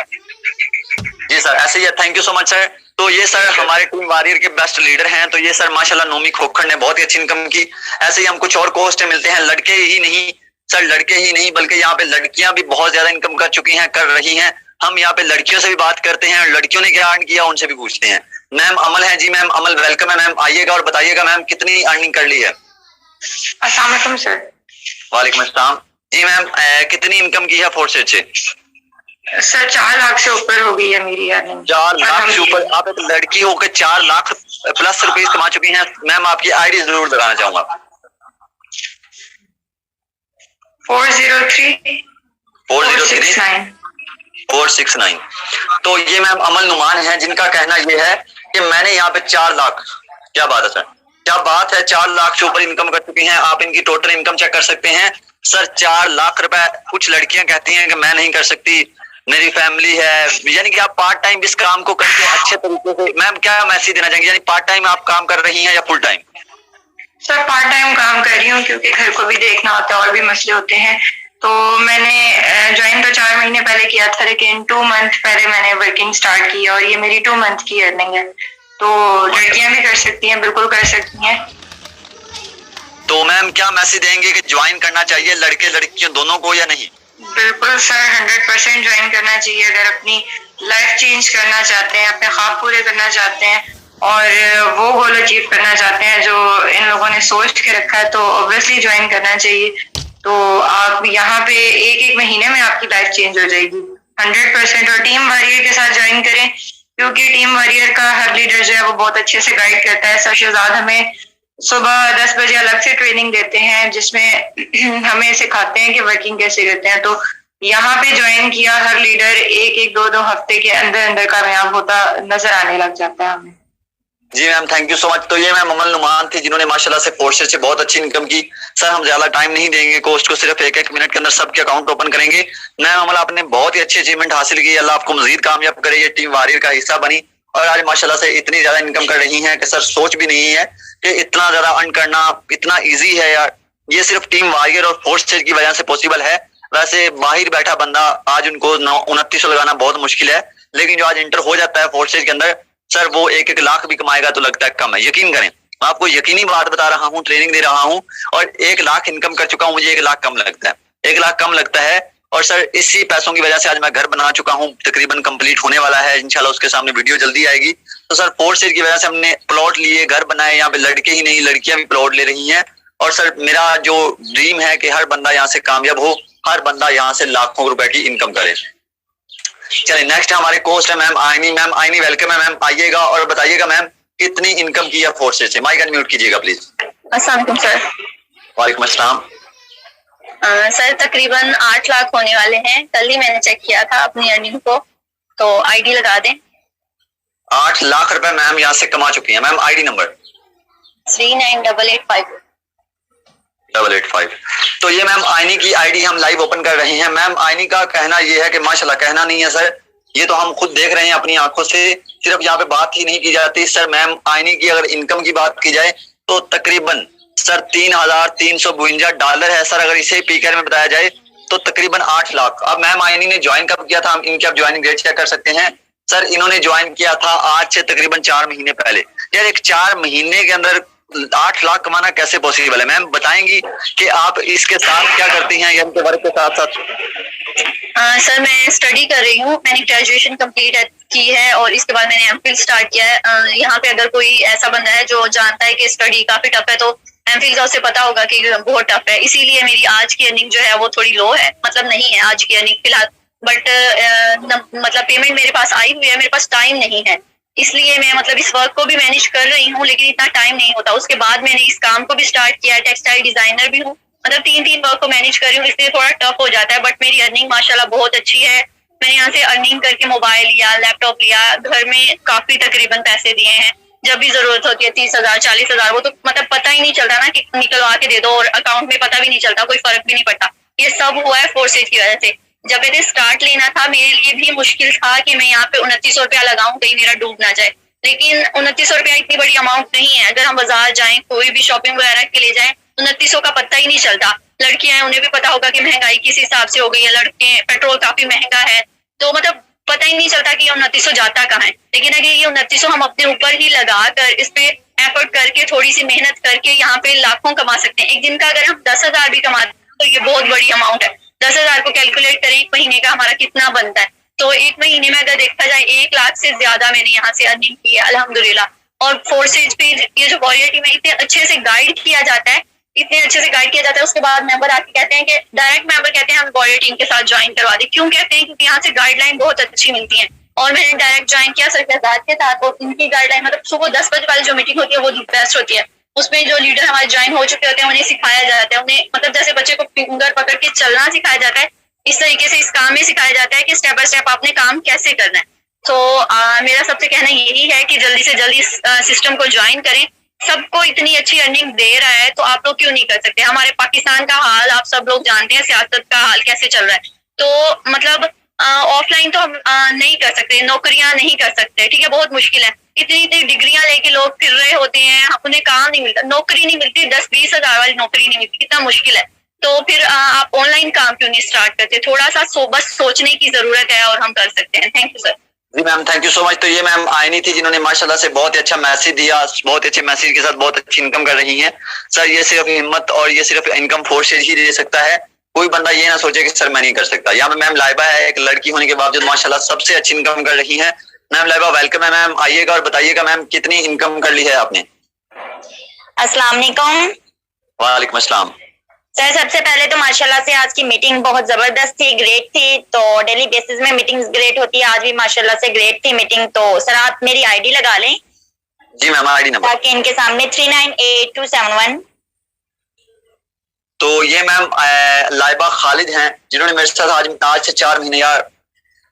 जी सर ऐसे ही है। Thank you so much sir. तो ये सर हमारे टीम वॉरियर के बेस्ट लीडर हैं। तो ये सर माशाल्लाह नोमी खोखर ने बहुत ही अच्छी इनकम की। ऐसे ही हम कुछ और कोस्ट मिलते हैं, लड़के ही नहीं सर, लड़के ही नहीं बल्कि यहाँ पे लड़कियां भी बहुत ज्यादा इनकम कर चुकी हैं, कर रही हैं। हम यहाँ पे लड़कियों से भी बात करते हैं, लड़कियों ने क्या अर्न किया उनसे भी पूछते हैं। मैम अमल है जी, मैम अमल वेलकम है मैम, आइएगा और बताइएगा मैम कितनी अर्निंग कर ली है। अस्सलाम वालेकुम सर। वालेकुम अस्सलाम जी मैम, कितनी इनकम की है फोर्सेज से? सर 4 लाख से ऊपर हो गई है मेरी अर्निंग। 4 लाख से ऊपर? आप एक लड़की होकर 4 लाख प्लस रुपए कमा चुकी हैं। मैम आपकी आईडी जरूर बताना चाहूंगा। 403 तो ये मैम अमल नुमान है, जिनका कहना ये है कि मैंने यहाँ पे 4 लाख, क्या बात है सर, क्या बात है, 4 लाख से ऊपर इनकम कर चुकी हैं। आप इनकी टोटल इनकम चेक कर सकते हैं सर, 4 लाख रुपए। कुछ लड़कियां कहती हैं कि मैं नहीं कर सकती, मेरी फैमिली है, यानी कि आप पार्ट टाइम इस काम को करके अच्छे तरीके से, मैम क्या मैसेज देना चाहेंगे, यानी पार्ट टाइम आप काम कर रही हैं या full time? Sir part time काम कर रही हूँ क्योंकि घर को भी देखना होता है और भी मसले होते हैं। तो मैंने ज्वाइन तो 4 महीने पहले किया था, लेकिन 2 मंथ पहले मैंने वर्किंग स्टार्ट की और ये मेरी 2 मंथ की अर्निंग है। तो लड़कियां भी कर सकती हैं, बिल्कुल कर सकती हैं। तो मैम क्या मैसेज देंगे कि ज्वाइन करना चाहिए लड़के लड़कियों दोनों को या नहीं? बिल्कुल सर, 100% ज्वाइन करना चाहिए। अगर अपनी लाइफ चेंज करना चाहते हैं, अपने ख्वाब पूरे करना चाहते हैं और वो गोल अचीव करना चाहते हैं जो इन लोगों ने सोच के रखा है, तो ऑब्वियसली ज्वाइन करना चाहिए। तो आप यहाँ पे एक महीने में आपकी लाइफ चेंज हो जाएगी 100%। और टीम वॉरियर के साथ ज्वाइन करें क्योंकि टीम वॉरियर का हर लीडर जो है वो बहुत अच्छे से गाइड करता है। सर शहजाद हमें सुबह 10 बजे अलग से ट्रेनिंग देते हैं जिसमें हमें सिखाते हैं कि वर्किंग कैसे करते हैं। तो यहाँ पे ज्वाइन किया हर लीडर 1-2 हफ्ते के अंदर अंदर कामयाब होता नजर आने लग जाता है हमें। जी ma'am thank you so much. तो ये मैम अमल नुमान थी जिन्होंने माशाल्लाह से फोर्सेज से बहुत अच्छी इनकम की। सर हम ज्यादा टाइम नहीं देंगे, कोस्ट को सिर्फ 1-1 मिनट के अंदर सबके अकाउंट ओपन करेंगे। मैम अमल आपने बहुत ही अच्छी अचीवमेंट हासिल की, अल्लाह आपको मजीद कामयाब करे, ये टीम वारियर का हिस्सा बनी और आज माशाल्लाह से इतनी ज्यादा इनकम कर रही हैं कि सर सोच भी नहीं है कि इतना ज्यादा अर्न करना इतना ईजी है यार। ये सिर्फ टीम वारियर और फोर्सेज की वजह से पॉसिबल है। वैसे बाहर बैठा बंदा आज उनको 2900 लगाना बहुत मुश्किल है, लेकिन जो आज इंटर हो जाता है फोर्सेज के अंदर सर वो 1-1 लाख भी कमाएगा तो लगता है कम है। यकीन करें, मैं आपको यकीनी बात बता रहा हूँ, ट्रेनिंग दे रहा हूँ और 1 लाख इनकम कर चुका हूँ, मुझे 1 लाख कम लगता है, 1 लाख कम लगता है। और सर इसी पैसों की वजह से आज मैं घर बना चुका हूँ, तकरीबन कंप्लीट होने वाला है इंशाल्लाह, उसके सामने वीडियो जल्दी आएगी। तो सर फोर्सेज की वजह से हमने प्लॉट लिए, घर बनाए, यहाँ पे लड़के ही नहीं लड़कियां भी प्लॉट ले रही हैं। और सर मेरा जो ड्रीम है कि हर बंदा यहाँ से कामयाब हो, हर बंदा यहाँ से लाखों रुपए की इनकम करे। चलिए नेक्स्ट हमारे कोस्ट है मैम आइनी। मैम आइनी वेलकम है मैम, आइएगा और बताइएगा मैम कितनी इनकम की है फोर्सेज से। माइक अनम्यूट कीजिएगा प्लीज। अस्सलाम वालेकुम सर। वालेकुम अस्सलाम। सर तकरीबन 8 लाख होने वाले हैं, कल ही मैंने चेक किया था अपनी अर्निंग को, तो आईडी लगा दें। 8 लाख रुपए मैम यहाँ से कमा चुकी हैं। Ma'am ID number 398885। तो ये मैम आईनी की आईडी हम लाइव ओपन कर रहे हैं। मैम आईनी का कहना ये है कि माशाल्लाह, कहना नहीं है सर, ये तो हम खुद देख रहे हैं अपनी आंखों से, सिर्फ यहाँ पे बात ही नहीं की जाती सर। मैम आईनी की अगर इनकम की बात की जाए तो तकरीबन सर $3,352 है सर। अगर इसे पीकर में बताया जाए तो तकरीबन 8 लाख। अब मैम आईनी ने ज्वाइन कब किया था, हम इनके आप ज्वाइनिंग डेट चेक कर सकते हैं सर। इन्होंने ज्वाइन किया था आज से तकरीबन 4 महीने पहले। यार एक 4 महीने के अंदर 8 लाख कमाना कैसे पॉसिबल है? मैम बताएंगी कि आप इसके साथ क्या करती हैं या इनके वर्क के साथ साथ? सर मैं स्टडी कर रही हूँ, मैंने ग्रेजुएशन कंप्लीट की है और इसके बाद मैंने एमफिल स्टार्ट किया है। यहाँ पे अगर कोई ऐसा बंदा है जो जानता है कि स्टडी काफी टफ है तो एमफिल का उसे पता होगा कि बहुत टफ है। इसीलिए मेरी आज की अर्निंग जो है वो थोड़ी लो है, मतलब नहीं है आज की अर्निंग फिलहाल, बट मतलब पेमेंट मेरे पास आई हुई है, मेरे पास टाइम नहीं है, इसलिए मैं मतलब इस वर्क को भी मैनेज कर रही हूँ, लेकिन इतना टाइम नहीं होता। उसके बाद मैंने इस काम को भी स्टार्ट किया है, टेक्सटाइल डिजाइनर भी हूँ, मतलब 3 वर्क को मैनेज कर रही हूँ, इसलिए थोड़ा टफ हो जाता है। बट मेरी अर्निंग माशाल्लाह बहुत अच्छी है। मैंने यहाँ से अर्निंग करके मोबाइल लिया, लैपटॉप लिया, घर में काफी तकरीबन पैसे दिए हैं। जब भी जरूरत होती है 30,000 40,000, वो तो मतलब पता ही नहीं चलता ना कि निकलवा के दे दो, और अकाउंट में पता भी नहीं चलता, कोई फर्क भी नहीं पड़ता। ये सब हुआ है फोर्सेज की वजह से। जब मैंने स्टार्ट लेना था मेरे लिए भी मुश्किल था कि मैं यहाँ पे 2900 रुपया लगाऊं, कहीं मेरा डूब ना जाए, लेकिन 2900 रुपया इतनी बड़ी अमाउंट नहीं है। अगर हम बाजार जाएं, कोई भी शॉपिंग वगैरह के लिए जाएं, 2900 का पता ही नहीं चलता। लड़कियां हैं, उन्हें भी पता होगा कि महंगाई किस हिसाब से हो गई है, लड़के पेट्रोल काफी महंगा है, तो मतलब पता ही नहीं चलता कि 2900 जाता कहाँ है। लेकिन अगर ये 2900 हम अपने ऊपर ही लगा कर इस पे एफर्ट करके थोड़ी सी मेहनत करके यहाँ पे लाखों कमा सकते हैं। एक दिन का अगर हम 10,000 भी कमाते हैं तो ये बहुत बड़ी अमाउंट है। 10,000 को कैलकुलेट करें एक महीने का हमारा कितना बनता है, तो एक महीने में अगर देखा जाए 1 लाख से ज्यादा मैंने यहाँ से अर्निंग की है अल्हम्दुलिल्लाह। और फोर्सेज पे ये जो वॉरियर टीम है इतने अच्छे से गाइड किया जाता है, इतने अच्छे से गाइड किया जाता है। उसके बाद मेंबर आके कहते हैं कि डायरेक्ट मेंबर कहते हैं हम वॉरियर टीम के साथ ज्वाइन करवा दें। क्यों कहते हैं? क्योंकि यहाँ से गाइडलाइन बहुत अच्छी मिलती है। और मैंने डायरेक्ट ज्वाइन किया सरफराज के साथ, और इनकी गाइडलाइन मतलब सुबह 10 बजे वाली जो मीटिंग होती है वो बेस्ट होती है। उसमें जो लीडर हमारे ज्वाइन हो चुके होते हैं उन्हें सिखाया जाता है, उन्हें मतलब जैसे बच्चे को फिंगर पकड़ के चलना सिखाया जाता है, इस तरीके से इस काम में सिखाया जाता है कि स्टेप बाय स्टेप आपने काम कैसे करना है। तो मेरा सबसे कहना यही है कि जल्दी से जल्दी सिस्टम को ज्वाइन करें। सबको इतनी अच्छी अर्निंग दे रहा है तो आप लोग क्यों नहीं कर सकते? हमारे पाकिस्तान का हाल आप सब लोग जानते हैं, सियासत का हाल कैसे चल रहा है। तो मतलब ऑफलाइन तो हम नहीं कर सकते, नौकरियां नहीं कर सकते, ठीक है, बहुत मुश्किल है। इतनी इतनी डिग्रियां लेके लोग फिर रहे होते हैं, उन्हें काम नहीं मिलता, नौकरी नहीं मिलती, 10-20 हजार वाली नौकरी नहीं मिलती, कितना मुश्किल है। तो फिर आप ऑनलाइन काम क्यों नहीं स्टार्ट करते? थोड़ा सा बस सोचने की जरूरत है और हम कर सकते हैं। Thank you sir. जी ma'am, thank you so much. तो ये मैम आईनी थी जिन्होंने माशाल्लाह से बहुत ही अच्छा मैसेज दिया, बहुत अच्छे मैसेज के साथ बहुत अच्छी इनकम कर रही हैं। सर ये सिर्फ हिम्मत और ये सिर्फ इनकम फोर्सेज ही दे सकता है, कोई बंदा ये ना सोचे कि सर मैं नहीं कर सकता। यहाँ पे मैम लाइबा है, एक लड़की होने के बावजूद माशाल्लाह सबसे अच्छी इनकम कर रही है। मैम लाइबा वेलकम है मैम, आइएगा और बताइएगा मैम कितनी इनकम कर ली है आपने। अस्सलाम वालेकुम। वालेकुम अस्सलाम। सर सबसे पहले तो माशाल्लाह से आज की मीटिंग बहुत जबरदस्त थी, ग्रेट थी। तो डेली बेसिस में मीटिंग्स ग्रेट होती है, आज भी माशाल्लाह से ग्रेट थी मीटिंग। तो सर आप मेरी आईडी लगा लें। जी मैम, आईडी नंबर ताकि इनके सामने 398271। तो ये मैम लाइबा खालिद हैं जिन्होंने मेरे साथ आज से 4 महीने, यार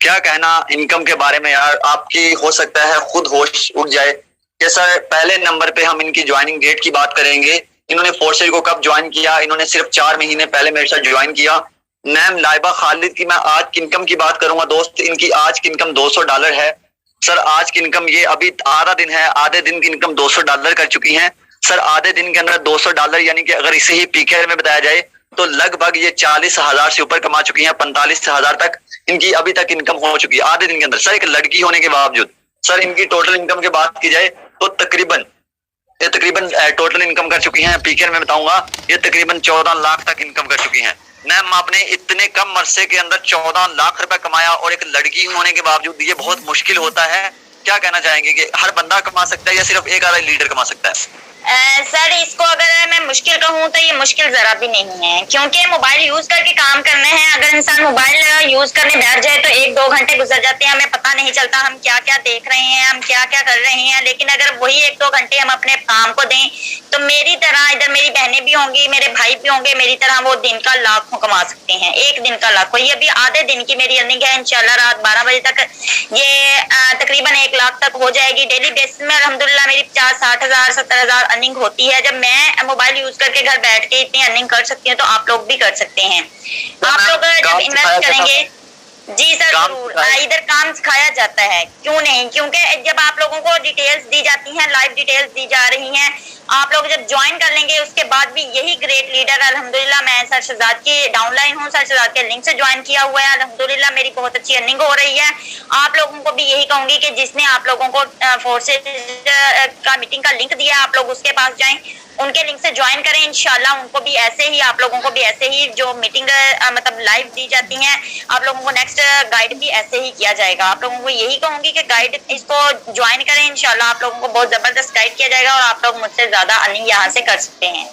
क्या कहना इनकम के बारे में, यार आपकी हो सकता है खुद होश उड़ जाए कि सर पहले नंबर पे हम इनकी ज्वाइनिंग डेट की बात करेंगे। इन्होंने फोर्सेज को कब ज्वाइन किया? इन्होंने सिर्फ 4 महीने पहले मेरे साथ ज्वाइन किया। मैम लाइबा खालिद की मैं आज की इनकम की बात करूंगा दोस्त, इनकी आज की इनकम $200 है। सर आज की इनकम, ये अभी आधा दिन है, आधे दिन की इनकम $200 कर चुकी हैं। सर आधे दिन के अंदर $200 यानी कि अगर इसे ही पीकेआर में बताया जाए तो लगभग ये 40,000 से ऊपर कमा चुकी हैं, 45,000 तक इनकी अभी तक इनकम हो चुकी है आधे दिन के अंदर। सर एक लड़की होने के बावजूद सर इनकी टोटल इनकम की बात की जाए तो तकरीबन टोटल इनकम कर चुकी हैं, पीकेआर में बताऊंगा, ये तकरीबन 14 लाख तक इनकम कर चुकी हैं। मैम आपने इतने कम अरसे के अंदर 14 लाख रुपए कमाया और एक लड़की होने के बावजूद, ये बहुत मुश्किल होता है। क्या कहना चाहेंगे कि हर बंदा कमा सकता है या सिर्फ एक आधा लीडर कमा सकता है? सर इसको अगर मैं मुश्किल कहूँ तो ये मुश्किल जरा भी नहीं है, क्योंकि मोबाइल यूज करके काम करने हैं। अगर इंसान मोबाइल यूज करने बैठ जाए तो 1-2 घंटे गुजर जाते हैं, हमें पता नहीं चलता हम क्या क्या देख रहे हैं, हम क्या क्या कर रहे हैं। लेकिन अगर वही 1-2 घंटे हम अपने काम को दें तो मेरी तरह इधर मेरी बहनें भी होंगी, मेरे भाई भी होंगे, मेरी तरह वो दिन का लाखों कमा सकते हैं, एक दिन का लाखों। ये भी आधे दिन की मेरी अर्निंग है, इंशाल्लाह रात 12 बजे तक ये तकरीबन 1 लाख तक हो जाएगी। डेली बेसिस में अल्हम्दुलिल्लाह मेरी 50-60 हजार 70 हजार अर्निंग होती है। जब मैं मोबाइल यूज करके घर बैठ के इतनी अर्निंग कर सकती हूँ तो आप लोग भी कर सकते हैं। आप लोग जब इन्वेस्ट करेंगे, जी सर जरूर, इधर काम सिखाया जाता है, क्यों नहीं, क्योंकि जब आप लोगों को डिटेल्स दी जाती हैं, लाइव डिटेल्स दी जा रही हैं, आप लोग जब ज्वाइन कर लेंगे उसके बाद भी यही ग्रेट लीडर अल्हम्दुलिल्लाह, मैं सर शहजाद की डाउनलाइन हूँ, सर शहजाद के लिंक से ज्वाइन किया हुआ है, अल्हम्दुलिल्लाह मेरी बहुत अच्छी अर्निंग हो रही है। आप लोगों को भी यही कहूंगी कि जिसने आप लोगों को फोर्सेज का मीटिंग का लिंक दिया आप लोग उसके पास जाएं, उनके लिंक से ज्वाइन करें। इंशाल्लाह उनको भी ऐसे ही, आप लोगों को भी ऐसे ही जो मीटिंग मतलब लाइव दी जाती हैं, आप लोगों को नेक्स्ट गाइड भी ऐसे ही किया जाएगा। आप लोगों को यही कहूंगी कि गाइड इसको ज्वाइन करें, इंशाल्लाह आप लोगों को बहुत जबरदस्त गाइड किया जाएगा और आप लोग मुझसे ज्यादा अर्निंग यहाँ से कर सकते हैं।